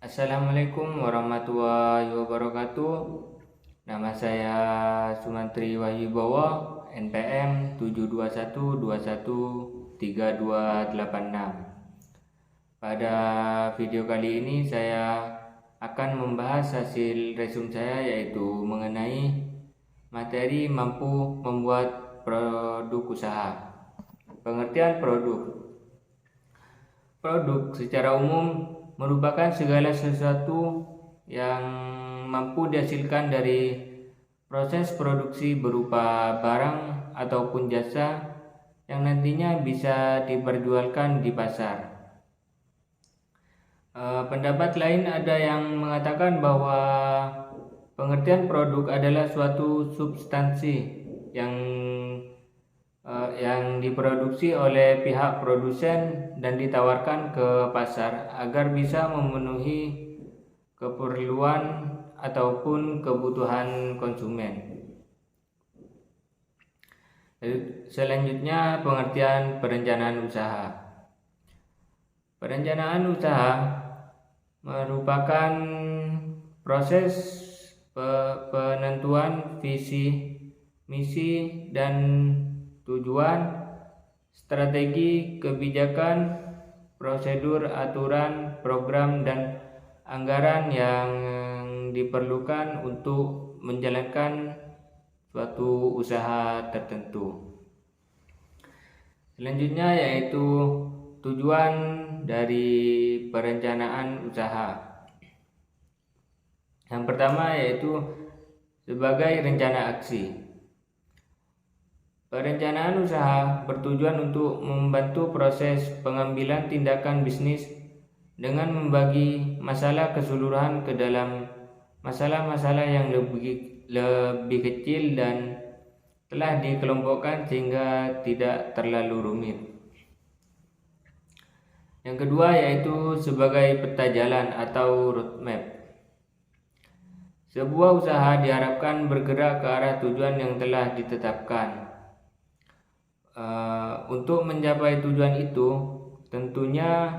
Assalamualaikum warahmatullahi wabarakatuh. Nama saya Sumantri Wahyubowo, NPM 721213286. Pada video kali ini saya akan membahas hasil resume saya, yaitu mengenai materi mampu membuat produk usaha. Pengertian produk. Produk secara umum merupakan segala sesuatu yang mampu dihasilkan dari proses produksi berupa barang ataupun jasa yang nantinya bisa diperjualkan di pasar. Pendapat lain ada yang mengatakan bahwa pengertian produk adalah suatu substansi yang diproduksi oleh pihak produsen dan ditawarkan ke pasar agar bisa memenuhi keperluan ataupun kebutuhan konsumen. Selanjutnya, pengertian perencanaan usaha. Perencanaan usaha merupakan proses penentuan visi, misi, dan tujuan, strategi, kebijakan, prosedur, aturan, program, dan anggaran yang diperlukan untuk menjalankan suatu usaha tertentu. Selanjutnya yaitu tujuan dari perencanaan usaha. Yang pertama yaitu sebagai rencana aksi. Perencanaan usaha bertujuan untuk membantu proses pengambilan tindakan bisnis dengan membagi masalah keseluruhan ke dalam masalah-masalah yang lebih kecil dan telah dikelompokkan sehingga tidak terlalu rumit. Yang kedua yaitu sebagai peta jalan atau roadmap. Sebuah usaha diharapkan bergerak ke arah tujuan yang telah ditetapkan. Untuk mencapai tujuan itu, tentunya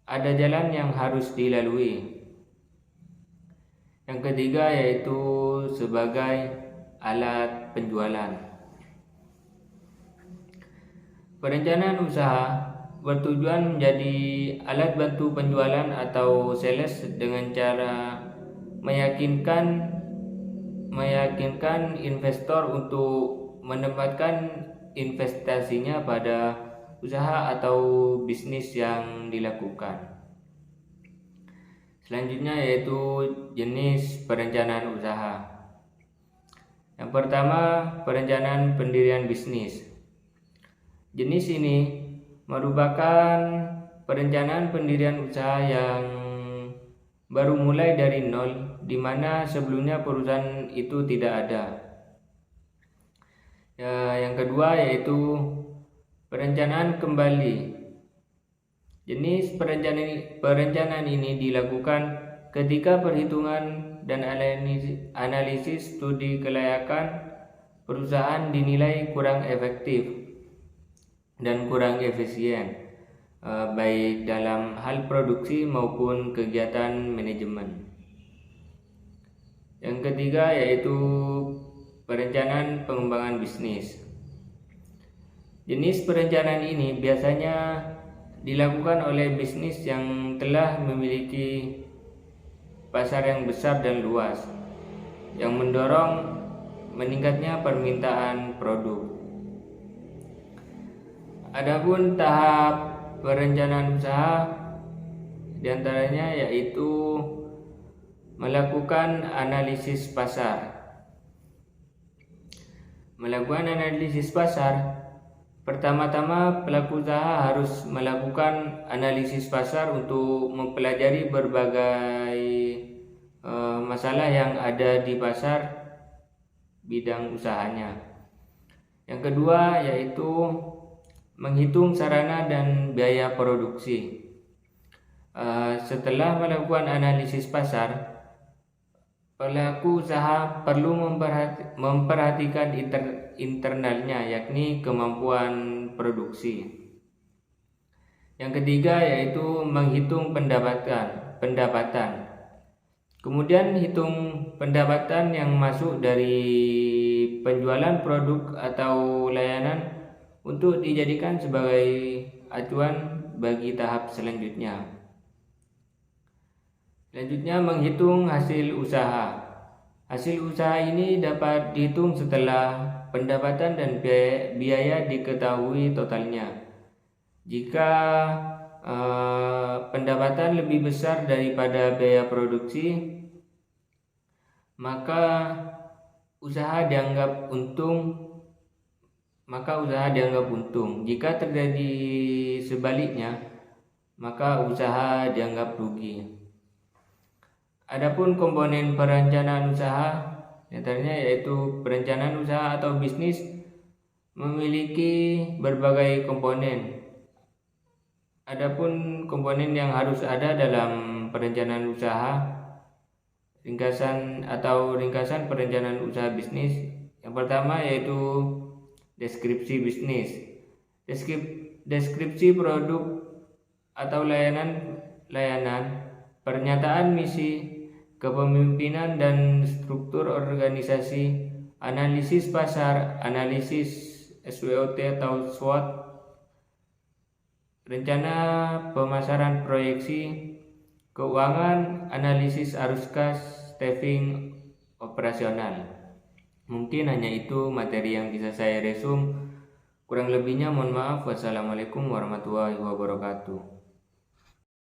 ada jalan yang harus dilalui. Yang ketiga yaitu sebagai alat penjualan. Perencanaan usaha bertujuan menjadi alat bantu penjualan atau sales dengan cara meyakinkan investor untuk menempatkan investasinya pada usaha atau bisnis yang dilakukan. Selanjutnya yaitu jenis perencanaan usaha. Yang pertama, perencanaan pendirian bisnis. Jenis ini merupakan perencanaan pendirian usaha yang baru mulai dari nol, di mana sebelumnya perusahaan itu tidak ada. Yang kedua yaitu perencanaan kembali. Jenis perencanaan ini dilakukan ketika perhitungan dan analisis studi kelayakan perusahaan dinilai kurang efektif dan kurang efisien, baik dalam hal produksi maupun kegiatan manajemen. Yang ketiga yaitu perencanaan pengembangan bisnis. Jenis perencanaan ini biasanya dilakukan oleh bisnis yang telah memiliki pasar yang besar dan luas, yang mendorong meningkatnya permintaan produk. Adapun tahap perencanaan usaha diantaranya yaitu melakukan analisis pasar. Melakukan analisis pasar, pertama-tama pelaku usaha harus melakukan analisis pasar untuk mempelajari berbagai masalah yang ada di pasar bidang usahanya. Yang kedua yaitu menghitung sarana dan biaya produksi. Setelah melakukan analisis pasar, pelaku usaha perlu memperhatikan internalnya, yakni kemampuan produksi. Yang ketiga yaitu menghitung pendapatan. pendapatan. Kemudian hitung pendapatan yang masuk dari penjualan produk atau layanan untuk dijadikan sebagai acuan bagi tahap selanjutnya. Selanjutnya, menghitung hasil usaha. Hasil usaha ini dapat dihitung setelah pendapatan dan biaya diketahui totalnya. Jika pendapatan lebih besar daripada biaya produksi, maka usaha dianggap untung. Jika terjadi sebaliknya, maka usaha dianggap rugi. Adapun komponen perencanaan usaha, antaranya yaitu perencanaan usaha atau bisnis memiliki berbagai komponen. Adapun komponen yang harus ada dalam perencanaan usaha, ringkasan perencanaan usaha bisnis. Yang pertama yaitu deskripsi bisnis. Deskripsi produk atau layanan, pernyataan misi, kepemimpinan dan struktur organisasi, analisis pasar, analisis SWOT atau SWOT, rencana pemasaran proyeksi, keuangan, analisis arus kas, staffing operasional. Mungkin hanya itu materi yang bisa saya resum. Kurang lebihnya mohon maaf. Wassalamualaikum warahmatullahi wabarakatuh.